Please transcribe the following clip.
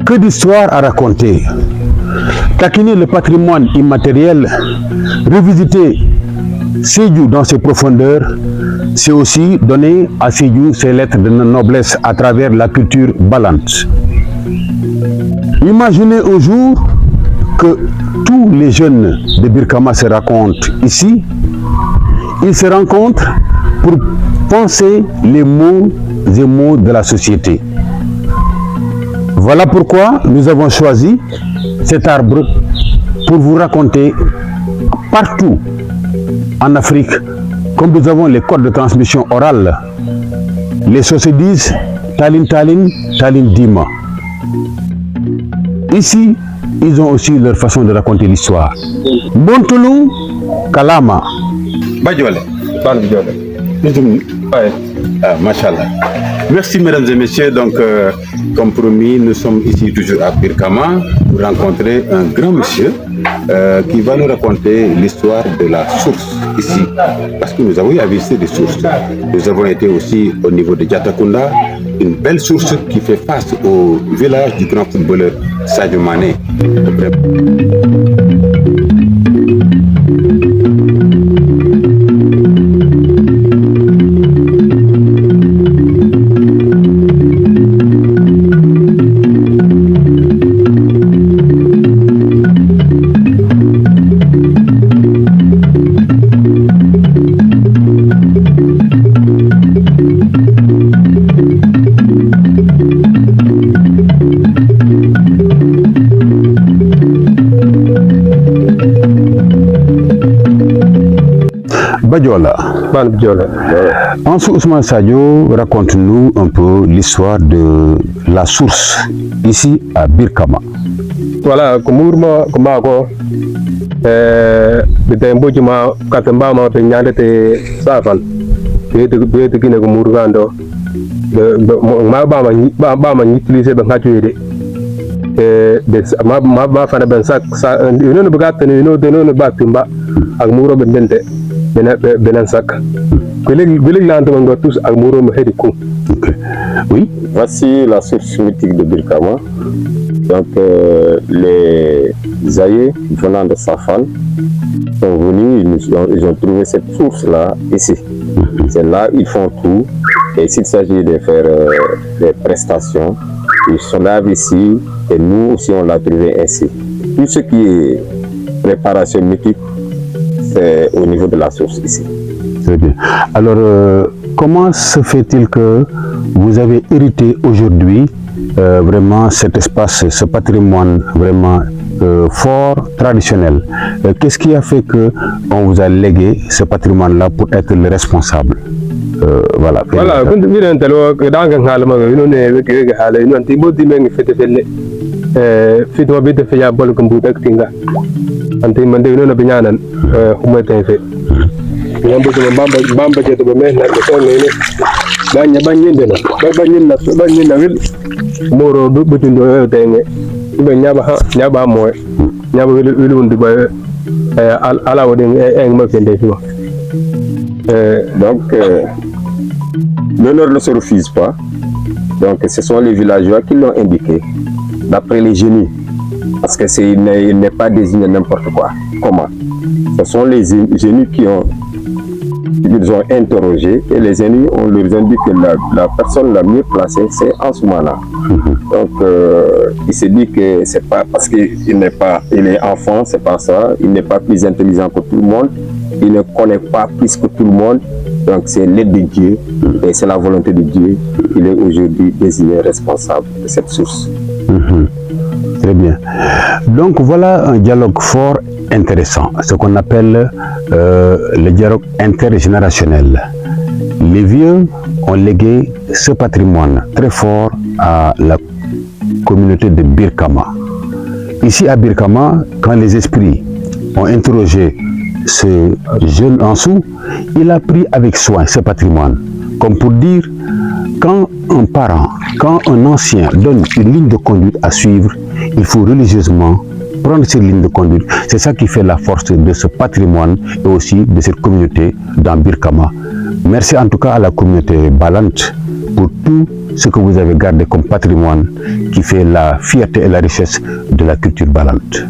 Que d'histoires à raconter. Taquiner le patrimoine immatériel, revisiter Sédhiou dans ses profondeurs, c'est aussi donner à Sédhiou ses lettres de noblesse à travers la culture balante. Imaginez un jour que tous les jeunes de Birkama se rencontrent ici. Ils se rencontrent pour penser les mots et mots de la société. Voilà pourquoi nous avons choisi cet arbre pour vous raconter partout en Afrique, comme nous avons les codes de transmission orale, les choses se disent Talin Talin, Talin Dima. Ici, ils ont aussi leur façon de raconter l'histoire. Bontulu Kalama. Bajole. Machallah. Merci mesdames et messieurs. Donc, comme promis, nous sommes ici toujours à Birkama pour rencontrer un grand monsieur qui va nous raconter l'histoire de la source ici. Parce que nous avons visité des sources. Nous avons été aussi au niveau de Diatakunda, une belle source qui fait face au village du grand footballeur Sadio Mané. Badiola. Ansou Ousmane Sadio, raconte-nous un peu l'histoire de la source ici à Birkama. Voilà, comme de Mbojima, Katambama, Penyade, Safan, Pete Kina Murgando, Mabama utilisé dans la tuerie. Ma fana ben sak you know bagatan you know de no batimba ak muro bendente benen sak bilig la ndongo tous ak muro me hedi ko. Oui, voici la source mythique de Birkama. Donc les aïeux venant de Safan sont venus, ils ont trouvé cette source là ici. C'est là ils font tout, et s'il s'agit de faire des prestations, ils sont là ici, et nous aussi on l'a trouvé ainsi. Tout ce qui est préparation mythique, c'est au niveau de la source ici. Très bien. Alors, comment se fait-il que vous avez hérité aujourd'hui vraiment cet espace, ce patrimoine vraiment fort, traditionnel? Qu'est-ce qui a fait qu'on vous a légué ce patrimoine-là pour être le responsable? Voilà. Voilà, quand vous êtes dans le calme, vous n'avez donc, l'honneur ne se refuse pas. Donc, ce sont les villageois qui l'ont indiqué, d'après les génies. Parce que il n'est pas désigné n'importe quoi. Comment? Ce sont les génies qui ont interrogé, et les génies, on leur indique que la personne la mieux placée, c'est Ansoumana. Donc, il se dit que c'est pas parce qu'il il est enfant, c'est pas ça. Il n'est pas plus intelligent que tout le monde. Il ne connaît pas plus que tout le monde. Donc, c'est l'aide de Dieu et c'est la volonté de Dieu. Il est aujourd'hui désigné responsable de cette source. Très bien. Donc, voilà un dialogue fort intéressant, ce qu'on appelle le dialogue intergénérationnel. Les vieux ont légué ce patrimoine très fort à la communauté de Birkama. Ici à Birkama, quand les esprits ont interrogé ce jeune Ansou, il a pris avec soin ce patrimoine, comme pour dire, quand un parent, quand un ancien donne une ligne de conduite à suivre, il faut religieusement prendre cette ligne de conduite. C'est ça qui fait la force de ce patrimoine et aussi de cette communauté dans Birkama. Merci en tout cas à la communauté balante pour tout ce que vous avez gardé comme patrimoine qui fait la fierté et la richesse de la culture balante.